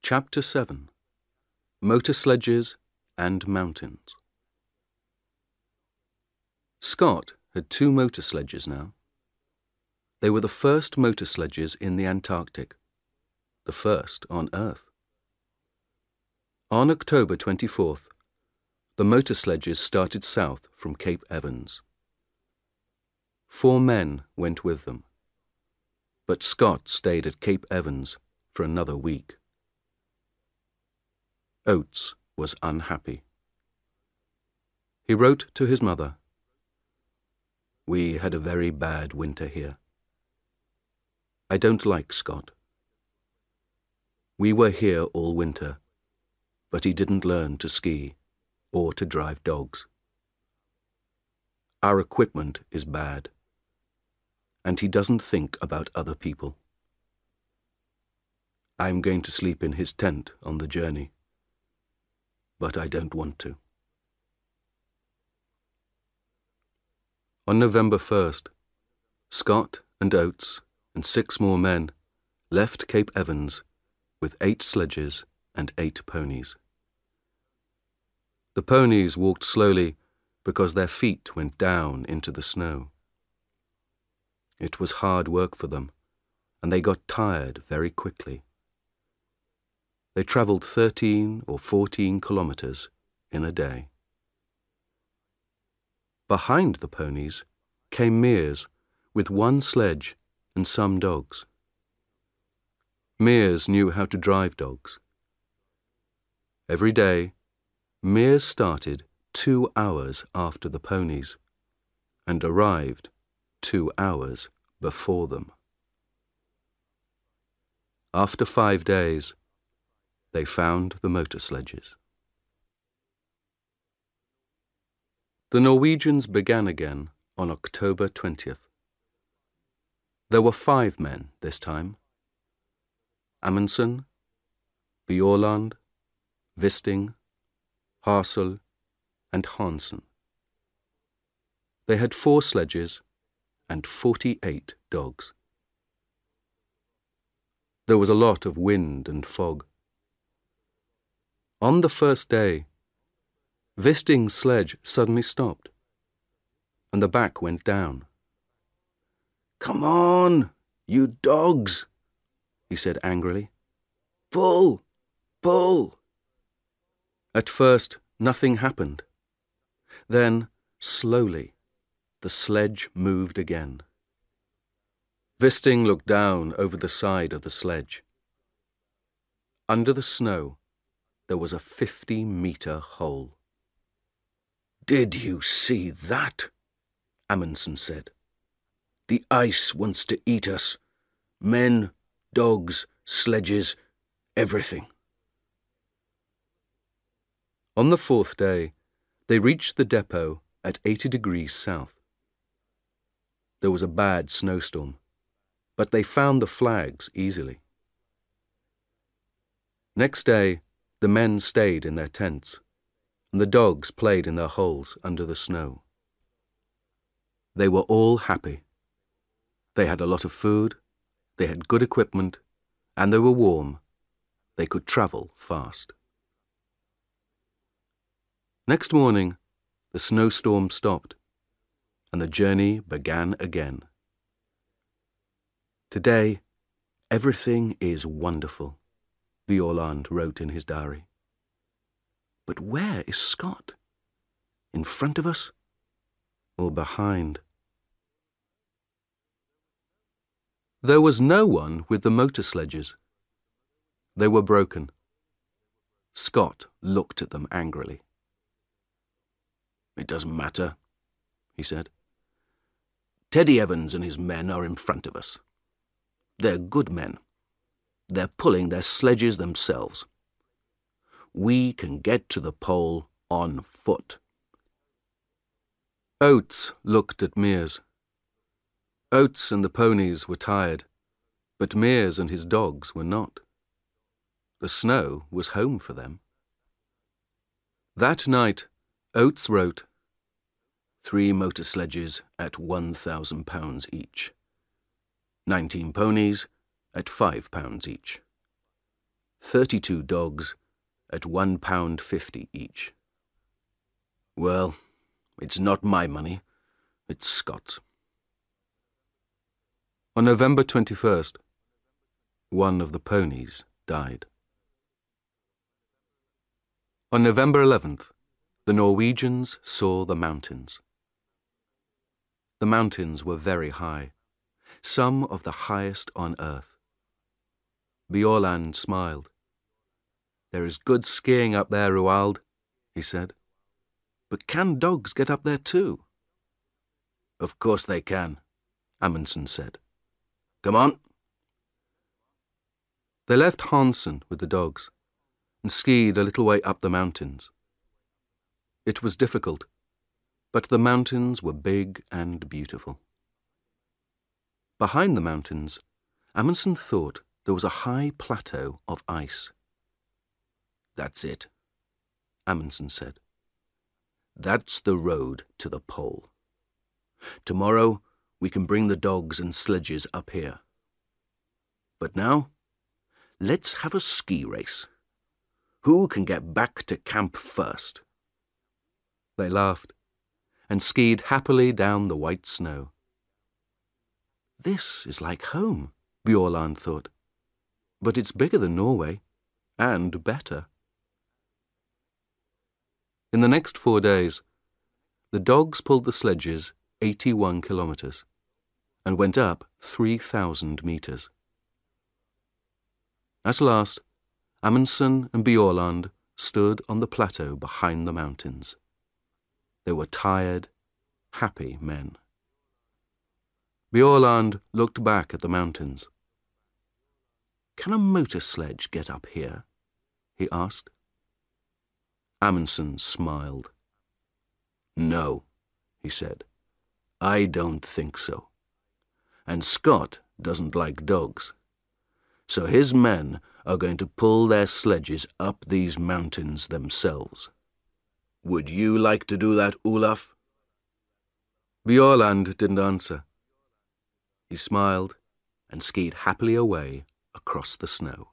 Chapter 7. Motor Sledges and Mountains. Scott had 2 motor sledges now. They were the first motor sledges in the Antarctic, the first on Earth. On October 24th, the motor sledges started south from Cape Evans. 4 men went with them, but Scott stayed at Cape Evans for another week. Oates was unhappy. He wrote to his mother, "We had a very bad winter here. I don't like Scott. We were here all winter, but he didn't learn to ski or to drive dogs. Our equipment is bad, and he doesn't think about other people. I'm going to sleep in his tent on the journey, but I don't want to." On November 1st, Scott and Oates and 6 more men left Cape Evans with 8 sledges and 8 ponies. The ponies walked slowly because their feet went down into the snow. It was hard work for them, and they got tired very quickly. They travelled 13 or 14 kilometres in a day. Behind the ponies came Mears with 1 sledge and some dogs. Mears knew how to drive dogs. Every day, Mears started 2 hours after the ponies and arrived 2 hours before them. After 5 days, they found the motor sledges. The Norwegians began again on October 20th. There were 5 men this time: Amundsen, Bjaaland, Wisting, Harsel, and Hansen. They had 4 sledges and 48 dogs. There was a lot of wind and fog. On the first day, Wisting's sledge suddenly stopped, and the back went down. "Come on, you dogs," he said angrily. "Pull, pull." At first, nothing happened. Then, slowly, the sledge moved again. Wisting looked down over the side of the sledge. Under the snow, there was a 50-metre hole. "Did you see that?" Amundsen said. "The ice wants to eat us. Men, dogs, sledges, everything." On the 4th day, they reached the depot at 80 degrees south. There was a bad snowstorm, but they found the flags easily. Next day, the men stayed in their tents, and the dogs played in their holes under the snow. They were all happy. They had a lot of food, they had good equipment, and they were warm. They could travel fast. Next morning, the snowstorm stopped, and the journey began again. "Today, everything is wonderful," Bjaaland wrote in his diary. "But where is Scott? In front of us or behind?" There was no one with the motor sledges. They were broken. Scott looked at them angrily. "It doesn't matter," he said. "Teddy Evans and his men are in front of us. They're good men. They're pulling their sledges themselves. We can get to the pole on foot." Oates looked at Mears. Oates and the ponies were tired, but Mears and his dogs were not. The snow was home for them. That night, Oates wrote, 3 motor sledges at £1,000 each. 19 ponies at £5 each. 32 dogs at £1.50 each. Well, it's not my money, it's Scott's. On November 21st, one of the ponies died. On November 11th, the Norwegians saw the mountains. The mountains were very high, some of the highest on earth. Bjaaland smiled. "There is good skiing up there, Roald," he said. "But can dogs get up there too?" "Of course they can," Amundsen said. "Come on." They left Hansen with the dogs and skied a little way up the mountains. It was difficult, but the mountains were big and beautiful. Behind the mountains, Amundsen thought there was a high plateau of ice. "That's it," Amundsen said. "That's the road to the pole. Tomorrow we can bring the dogs and sledges up here. But now, let's have a ski race. Who can get back to camp first?" They laughed and skied happily down the white snow. "This is like home," Bjaaland thought. "But it's bigger than Norway, and better." In the next 4 days, the dogs pulled the sledges 81 kilometres and went up 3,000 metres. At last, Amundsen and Bjaaland stood on the plateau behind the mountains. They were tired, happy men. Bjaaland looked back at the mountains. "Can a motor sledge get up here?" he asked. Amundsen smiled. "No," he said. "I don't think so. And Scott doesn't like dogs. So his men are going to pull their sledges up these mountains themselves. Would you like to do that, Olaf?" Bjaaland didn't answer. He smiled and skied happily away across the snow.